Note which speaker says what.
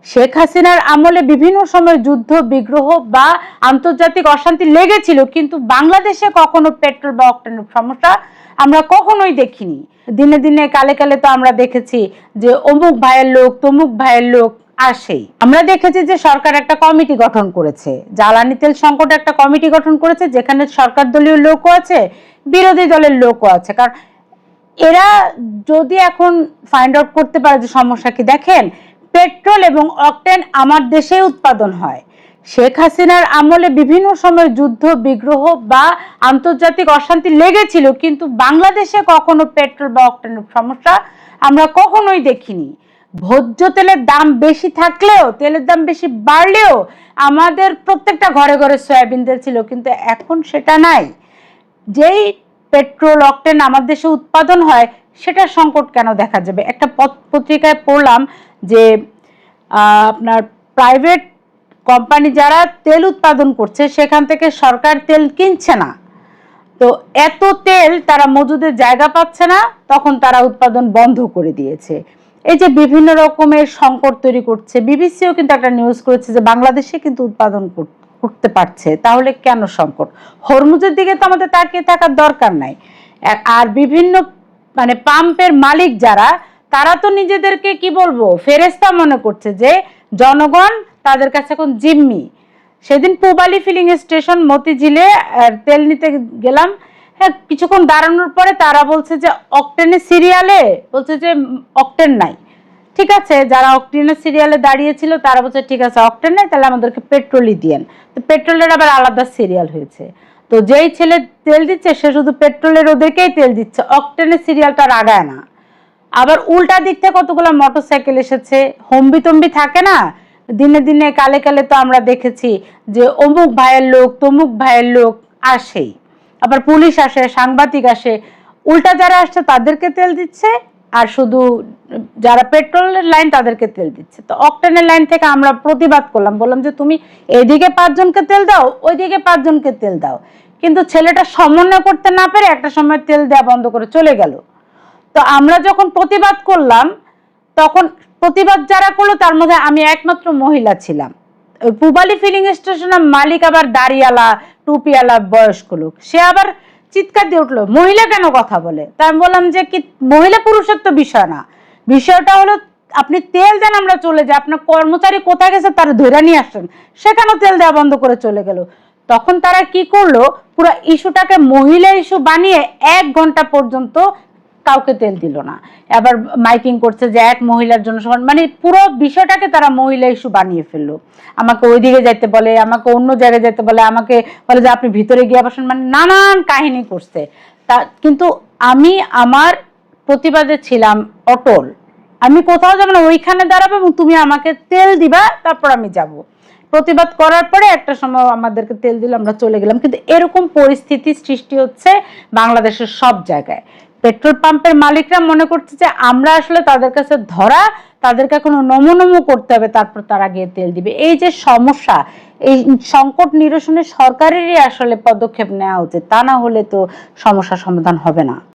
Speaker 1: শেখ হাসিনার আমলে বিভিন্ন সময় যুদ্ধ বিগ্রহ বা আন্তর্জাতিক অশান্তি লেগেছিল, কিন্তু বাংলাদেশে কখনো পেট্রোল বা অক্টেনের সমস্যা আমরা কখনোই দেখিনি। দিনে দিনে কালে কালে তো আমরা দেখেছি যে অমুক ভাইয়ের লোক তমুক ভাইয়ের লোক আসেই। আমরা দেখেছি যে সরকার একটা কমিটি গঠন করেছে, জ্বালানি তেল সংকট একটা কমিটি গঠন করেছে, যেখানে সরকার দলীয় লোকও আছে, বিরোধী দলের লোকও আছে। কারণ এরা যদি এখন ফাইন্ড আউট করতে পারে যে সমস্যা কি, দেখেন পেট্রোল এবং অকটেন আমার দেশে উৎপাদন হয়। শেখ হাসিনার আমলে বিভিন্ন সময় যুদ্ধ বিগ্রহ বা আন্তর্জাতিক অশান্তি লেগেছিল, কিন্তু বাংলাদেশে কখনো পেট্রোল বা অকটেনের সমস্যা আমরা কখনোই দেখিনি। ভোজ্য তেলের দাম বেশি থাকলেও, তেলের দাম বেশি বাড়লেও আমাদের প্রত্যেকটা ঘরে ঘরে সয়াবিন তেল ছিল, কিন্তু এখন সেটা নাই। যেই পেট্রোল অকটেন আমাদের দেশে উৎপাদন হয় সেটার সংকট কেন দেখা যাবে? একটা পত্রিকায় পড়লাম যে আপনার প্রাইভেট কোম্পানি যারা তেল উৎপাদন করছে সেখান থেকে সরকার তেল কিনছে না, তো এত তেল তারা মজুদের জায়গা পাচ্ছে না, তখন তারা উৎপাদন বন্ধ করে দিয়েছে। এই যে বিভিন্ন রকমের সংকট তৈরি করছে। বিবিসিও কিন্তু একটা নিউজ করেছে যে বাংলাদেশে কিন্তু উৎপাদন করতে পারছে, তাহলে কেন সংকট? হরমুজের দিকে তো আমাদের তাকিয়ে থাকার দরকার নাই। আর বিভিন্ন পাম্পের মালিক যারা, তারা তো নিজেদেরকে কি বলবো ফেরেশতা মনে করছে যে জনগণ তাদের কাছে এখন জিম্মি। সেদিন পূবালী ফিলিং স্টেশন মতিঝিলে তেল নিতে গেলাম, হ্যাঁ কিছুক্ষণ দাঁড়ানোর পরে তারা বলছে যে অকটেনের সিরিয়ালে বলছে যে অকটেন নাই। ঠিক আছে, যারা অকটেনের সিরিয়ালে দাঁড়িয়েছিল তারা বলছে ঠিক আছে অকটেন নাই, তাহলে আমাদেরকে পেট্রোলই দিয়েন। তো পেট্রোলের আবার আলাদা সিরিয়াল হয়েছে। তো যেই ছেলে তেল দিচ্ছে সে শুধু পেট্রোলের ওদেরকেই তেল দিচ্ছে, অকটেনের সিরিয়ালটা আগায় না। আবার উল্টা দিক থেকে কতগুলো মোটরসাইকেল এসেছে, হম্বি তম্বি থাকে না, দিনে দিনে কালে কালে তো আমরা দেখেছি যে অমুক ভাইয়ের লোক তমুক ভাইয়ের লোক আসেই। আবার পুলিশ আসে, সাংবাদিক আসে, উল্টা যারা আসছে তাদেরকে তেল দিচ্ছে, আর শুধু যারা পেট্রোলের লাইন তাদেরকে তেল দিচ্ছে। তো অকটেনের লাইন থেকে আমরা প্রতিবাদ করলাম, বললাম যে তুমি এদিকে 5 জনকে তেল দাও, ওইদিকে 5 জনকে তেল দাও। কিন্তু ছেলেটা সমন্বয় করতে না পেরে একটা সময় তেল দেওয়া বন্ধ করে চলে গেল। তো আমরা যখন প্রতিবাদ করলাম, তখন প্রতিবাদ যারা করলো তার মধ্যে আমি একমাত্র মহিলা ছিলাম। ওই পূবালী ফিলিং স্টেশনের মালিক আবার দাড়িওয়ালা টুপিওয়ালা বয়স্ক লোক, সে আবার চিৎকার দিয়ে উঠলো মহিলা কেন কথা বলে। তাই আমি বললাম যে কি মহিলা পুরুষের তো বিষয় না, বিষয়টা হলো আপনি তেল দেন আমরা চলে যাই, আপনার কর্মচারী কোথায় গেছে তারা ধরে নিয়ে আসছেন, সে কেন তেল দেওয়া বন্ধ করে চলে গেল। তখন তারা কি করলো, পুরো ইস্যুটাকে মহিলা ইস্যু বানিয়ে 1 ঘন্টা পর্যন্ত কাউকে তেল দিল না। আবার মাইকিং করছে যে এক মহিলার জন্য সমান, পুরো বিষয়টাকে তারা মহিলা ইস্যু বানিয়ে ফেললো। আমাকে ওইদিকে যাইতে বলে, আমাকে অন্য জায়গায় যেতে বলে, আমাকে বলে যে আপনি ভিতরে গিয়ে বসেন, নানান কাহিনী করছে। তা কিন্তু আমি আমার প্রতিবাদে ছিলাম অটল। আমি কোথাও যাবো না, ওইখানে দাঁড়াবো এবং তুমি আমাকে তেল দিবা, তারপর আমি যাব। প্রতিবাদ করার পরে একটা সময় আমাদেরকে তেল দিল, আমরা চলে গেলাম। কিন্তু এরকম পরিস্থিতি সৃষ্টি হচ্ছে বাংলাদেশের সব জায়গায়। পেট্রোল পাম্পের মালিকরা মনে করছে যে আমরা আসলে তাদের কাছে ধরা, তাদেরকে এখন নমো করতে হবে, তারপর তারা গিয়ে তেল দিবে। এই যে সমস্যা, এই সংকট নিরসনে সরকারেরই আসলে পদক্ষেপ নেওয়া উচিত, তা না হলে তো সমস্যার সমাধান হবে না।